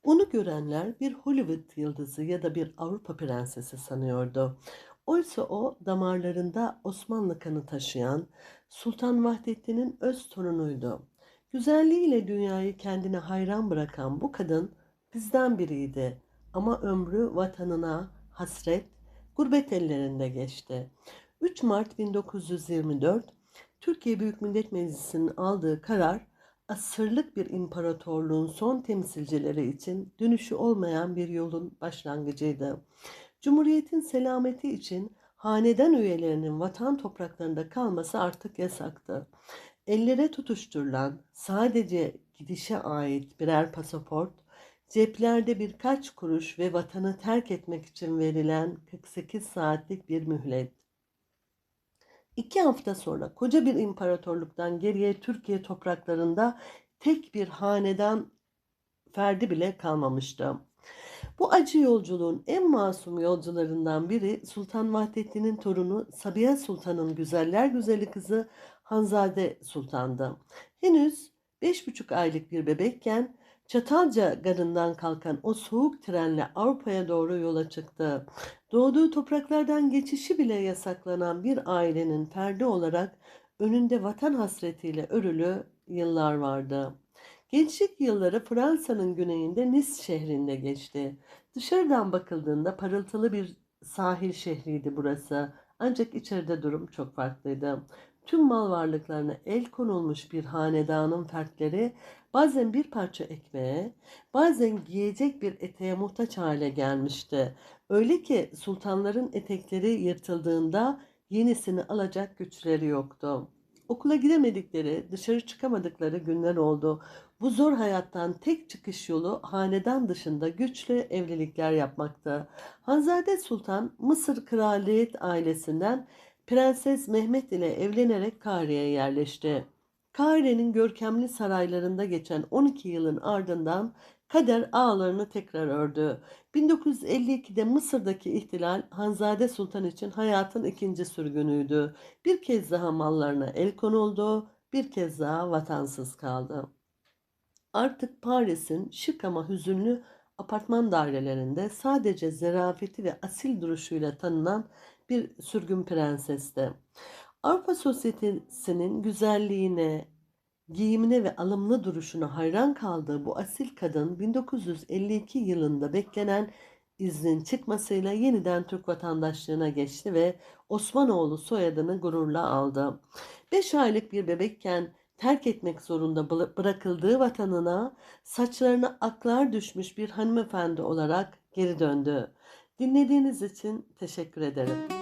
Onu görenler bir Hollywood yıldızı ya da bir Avrupa prensesi sanıyordu. Oysa o damarlarında Osmanlı kanı taşıyan Sultan Vahdettin'in öz torunuydu. Güzelliğiyle dünyayı kendine hayran bırakan bu kadın bizden biriydi. Ama ömrü vatanına hasret, gurbet ellerinde geçti. 3 Mart 1924 Türkiye Büyük Millet Meclisi'nin aldığı karar asırlık bir imparatorluğun son temsilcileri için dönüşü olmayan bir yolun başlangıcıydı. Cumhuriyetin selameti için hanedan üyelerinin vatan topraklarında kalması artık yasaktı. Ellere tutuşturulan sadece gidişe ait birer pasaport, ceplerde birkaç kuruş ve vatanı terk etmek için verilen 48 saatlik bir mühlet. 2 hafta sonra koca bir imparatorluktan geriye Türkiye topraklarında tek bir hanedan ferdi bile kalmamıştı. Bu acı yolculuğun en masum yolcularından biri Sultan Vahdettin'in torunu Sabiha Sultan'ın güzeller güzeli kızı Hanzade Sultan'dı. Henüz 5,5 aylık bir bebekken Çatalca garından kalkan o soğuk trenle Avrupa'ya doğru yola çıktı. Doğduğu topraklardan geçişi bile yasaklanan bir ailenin ferdi olarak önünde vatan hasretiyle örülü yıllar vardı. Gençlik yılları Fransa'nın güneyinde Nice şehrinde geçti. Dışarıdan bakıldığında parıltılı bir sahil şehriydi burası. Ancak içeride durum çok farklıydı. Tüm mal varlıklarına el konulmuş bir hanedanın fertleri bazen bir parça ekmeğe, bazen giyecek bir eteğe muhtaç hale gelmişti. Öyle ki sultanların etekleri yırtıldığında yenisini alacak güçleri yoktu. Okula gidemedikleri, dışarı çıkamadıkları günler oldu. Bu zor hayattan tek çıkış yolu hanedan dışında güçlü evlilikler yapmaktı. Hanzade Sultan Mısır kraliyet ailesinden Prenses Mehmet ile evlenerek Kahire'ye yerleşti. Kahire'nin görkemli saraylarında geçen 12 yılın ardından kader ağlarını tekrar ördü. 1952'de Mısır'daki ihtilal Hanzade Sultan için hayatın ikinci sürgünüydü. Bir kez daha mallarına el konuldu, bir kez daha vatansız kaldı. Artık Paris'in şık ama hüzünlü apartman dairelerinde sadece zerafeti ve asil duruşuyla tanınan bir sürgün prensesti. Avrupa sosyetesinin güzelliğine, giyimine ve alımlı duruşuna hayran kaldığı bu asil kadın 1952 yılında beklenen iznin çıkmasıyla yeniden Türk vatandaşlığına geçti ve Osmanoğlu soyadını gururla aldı. 5 aylık bir bebekken terk etmek zorunda bırakıldığı vatanına saçlarına aklar düşmüş bir hanımefendi olarak geri döndü. Dinlediğiniz için teşekkür ederim.